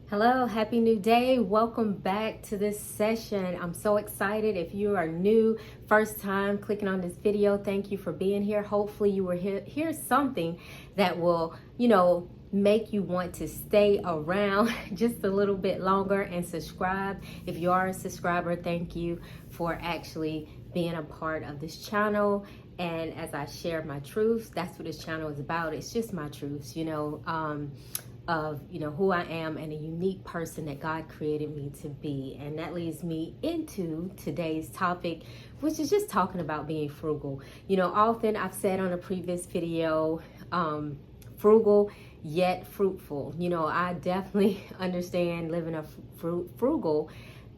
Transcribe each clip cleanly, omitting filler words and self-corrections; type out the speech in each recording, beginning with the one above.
Hello, happy new day. Welcome back to this session. I'm so excited. If you are new, first time clicking on this video, thank you for being here. Hopefully you will hear something that will, make you want to stay around just a little bit longer and subscribe. If you are a subscriber, thank you for actually being a part of this channel. And as I share my truths, that's what this channel is about. It's just my truths, of who I am and a unique person that God created me to be. And that leads me into today's topic, which is just talking about being frugal. Often I've said on a previous video, frugal yet fruitful. I definitely understand living a frugal,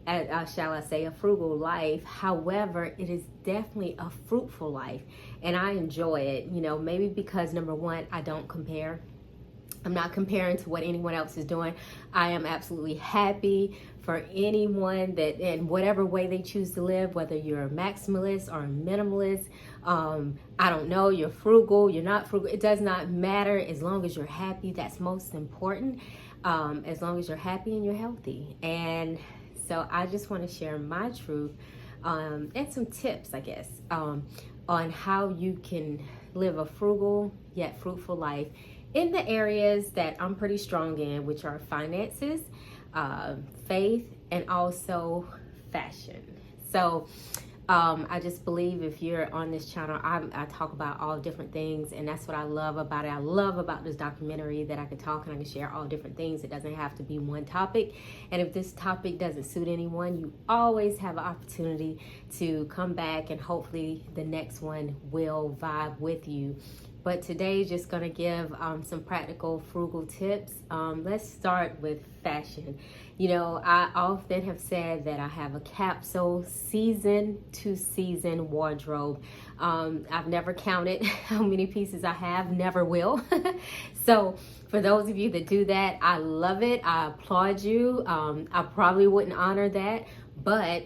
shall I say, a frugal life. However, it is definitely a fruitful life, and I enjoy it. Maybe because number one, I don't compare. I'm not comparing to what anyone else is doing. I am absolutely happy for anyone that in whatever way they choose to live, whether you're a maximalist or a minimalist, I don't know, you're frugal, you're not frugal, it does not matter as long as you're happy. That's most important, as long as you're happy and you're healthy. And so I just want to share my truth and some tips, I guess, on how you can live a frugal yet fruitful life in the areas that I'm pretty strong in, which are finances, faith, and also fashion. So I just believe if you're on this channel, I talk about all different things, and that's what I love about it. I love about this documentary that I can talk and I can share all different things. It doesn't have to be one topic. And if this topic doesn't suit anyone, you always have an opportunity to come back, and hopefully the next one will vibe with you. But today, just going to give some practical frugal tips. Let's start with fashion. I often have said that I have a capsule season to season wardrobe. I've never counted how many pieces I have, never will. So for those of you that do that, I love it. I applaud you. I probably wouldn't honor that, but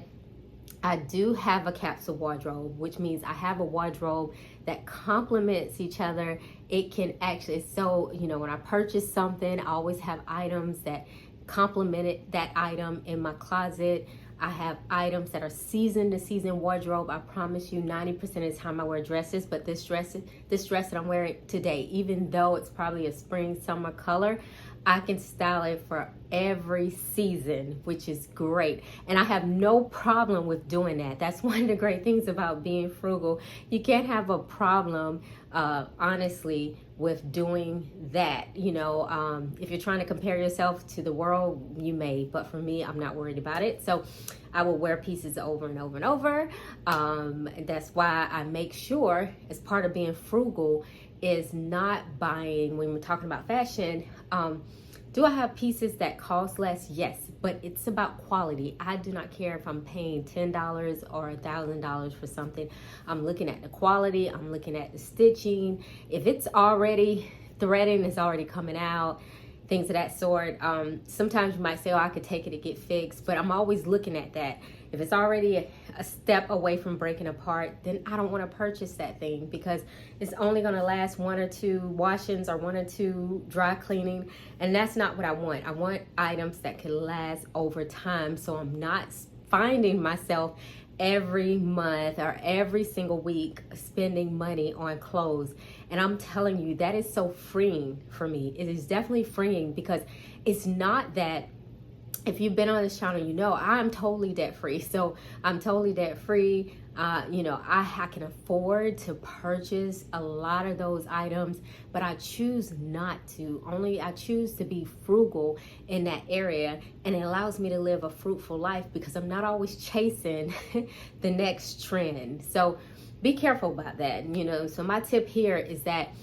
I do have a capsule wardrobe, which means I have a wardrobe that complements each other. It can actually, when I purchase something, I always have items that complemented that item in my closet. I have items that are season to season wardrobe. I promise you 90% of the time I wear dresses, but this dress that I'm wearing today, even though it's probably a spring, summer color, I can style it for every season, which is great. And I have no problem with doing that. That's one of the great things about being frugal. You can't have a problem, honestly, with doing that. If you're trying to compare yourself to the world, you may, but for me, I'm not worried about it. So I will wear pieces over and over and over. That's why I make sure, as part of being frugal, is not buying, when we're talking about fashion, do I have pieces that cost less? Yes, but it's about quality. I do not care if I'm paying $10 or $1,000 for something. I'm looking at the quality, I'm looking at the stitching. If it's already threading, it's already coming out, things of that sort. Sometimes you might say, oh, I could take it to get fixed, but I'm always looking at that. If it's already a step away from breaking apart, then I don't want to purchase that thing, because it's only going to last 1 or 2 washings or 1 or 2 dry cleaning. And that's not what I want. I want items that can last over time. So I'm not finding myself every month or every single week spending money on clothes. And I'm telling you, that is so freeing for me. It is definitely freeing, because it's not that, if you've been on this channel, I'm totally debt free. So I'm totally debt free. I can afford to purchase a lot of those items, but I choose not to. I choose to be frugal in that area, and it allows me to live a fruitful life because I'm not always chasing the next trend. So be careful about that. So my tip here is that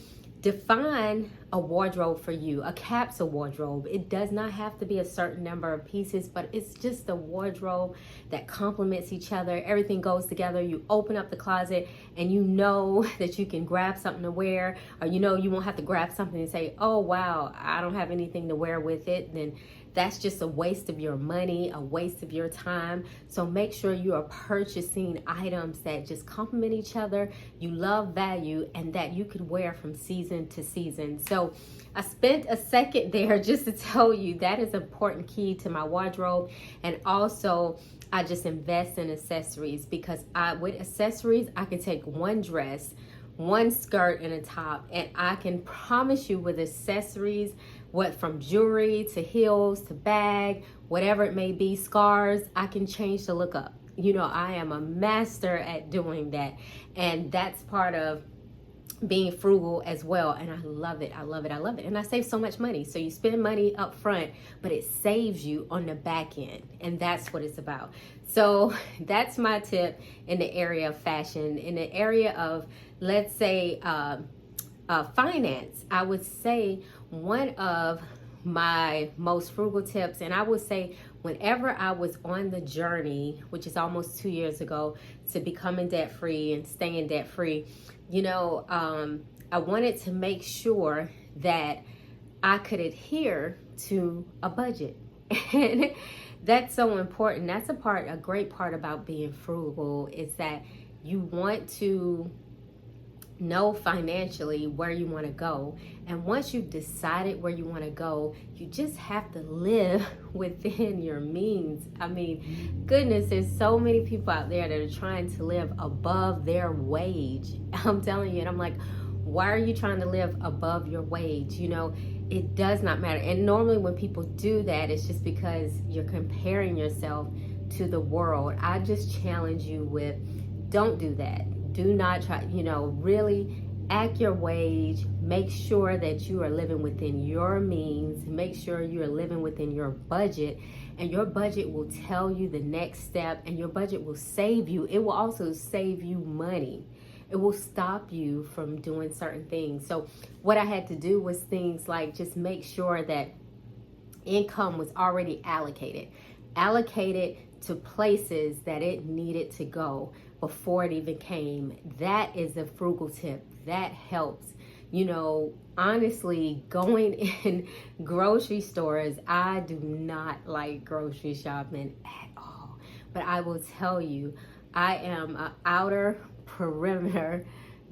define a wardrobe for you, a capsule wardrobe. It does not have to be a certain number of pieces, but it's just a wardrobe that complements each other. Everything goes together. You open up the closet and you know that you can grab something to wear, or you won't have to grab something and say, oh wow, I don't have anything to wear with it. Then that's just a waste of your money, a waste of your time. So make sure you are purchasing items that just complement each other, you love value, and that you could wear from season to season. So So I spent a second there just to tell you that is an important key to my wardrobe. And also I just invest in accessories, because with accessories, I can take one dress, one skirt and a top, and I can promise you with accessories, what from jewelry to heels to bag, whatever it may be, scarves, I can change the look up. You know, I am a master at doing that. And that's part of being frugal as well. And I love it. I love it. I love it. And I save so much money. So you spend money up front, but it saves you on the back end. And that's what it's about. So that's my tip in the area of fashion. In the area of, let's say, finance, I would say one of my most frugal tips, and I would say whenever I was on the journey, which is almost 2 years ago, to becoming debt free and staying debt free, you know, I wanted to make sure that I could adhere to a budget. And that's so important. That's a great part about being frugal, is that you want to know financially where you want to go. And once you've decided where you want to go, you just have to live within your means. I mean, goodness, there's so many people out there that are trying to live above their wage. I'm telling you, and I'm like, why are you trying to live above your wage? You know, it does not matter. And normally when people do that, it's just because you're comparing yourself to the world. I just challenge you with, don't do that. Do not try, you know, really act your wage. Make sure that you are living within your means. Make sure you are living within your budget, and your budget will tell you the next step, and your budget will save you. It will also save you money. It will stop you from doing certain things. So what I had to do was things like just make sure that income was already allocated to places that it needed to go before it even came. That is a frugal tip. That helps. You know, honestly, going in grocery stores, I do not like grocery shopping at all. But I will tell you, I am an outer perimeter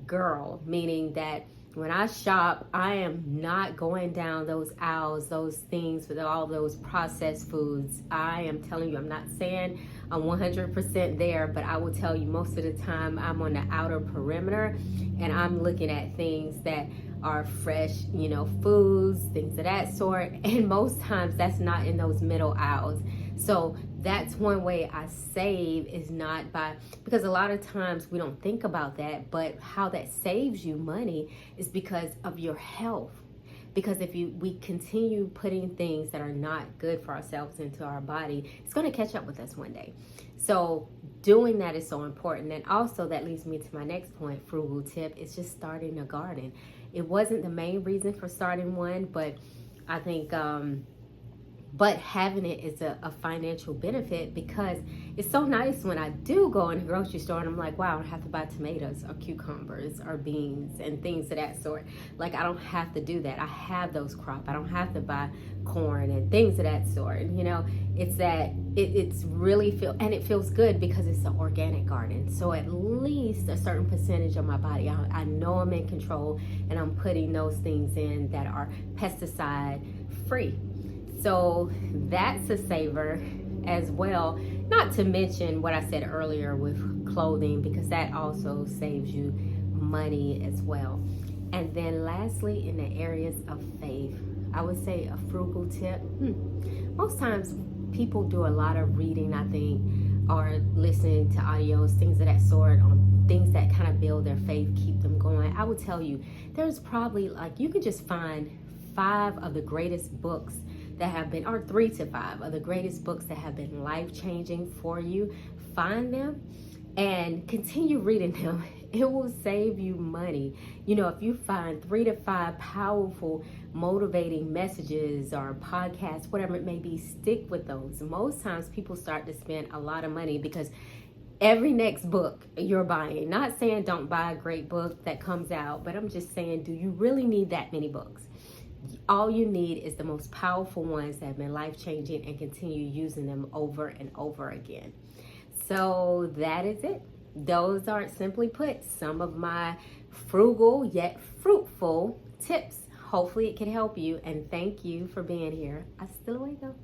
girl, meaning that when I shop, I am not going down those aisles, those things with all those processed foods. I am telling you, I'm not saying I'm 100% there, but I will tell you most of the time I'm on the outer perimeter, and I'm looking at things that are fresh, you know, foods, things of that sort. And most times that's not in those middle aisles. So that's one way I save, is not by, because a lot of times we don't think about that, but how that saves you money is because of your health. Because if we continue putting things that are not good for ourselves into our body, it's going to catch up with us one day. So doing that is so important. And also that leads me to my next point, frugal tip, is just starting a garden. It wasn't the main reason for starting one, but I think but having it is a financial benefit, because it's so nice when I do go in the grocery store and I'm like, wow, I don't have to buy tomatoes or cucumbers or beans and things of that sort. Like, I don't have to do that. I have those crop. I don't have to buy corn and things of that sort. And, you know, it's that it's really and it feels good because it's an organic garden. So at least a certain percentage of my body, I know I'm in control, and I'm putting those things in that are pesticide free. So that's a saver as well. Not to mention what I said earlier with clothing, because that also saves you money as well. And then lastly, in the areas of faith, I would say a frugal tip. Most times people do a lot of reading, I think, or listening to audios, things of that sort, on things that kind of build their faith, keep them going. I would tell you, there's probably, like, you could just find 5 of the greatest books that have been, or 3 to 5 of the greatest books that have been life-changing for you. Find them and continue reading them. It will save you money. You know, if you find 3 to 5 powerful, motivating messages or podcasts, whatever it may be, stick with those. Most times people start to spend a lot of money because every next book you're buying, not saying don't buy a great book that comes out, but I'm just saying, do you really need that many books? All you need is the most powerful ones that have been life-changing, and continue using them over and over again. So that is it. Those are, simply put, some of my frugal yet fruitful tips. hopefully it can help you. And thank you for being here. Hasta luego.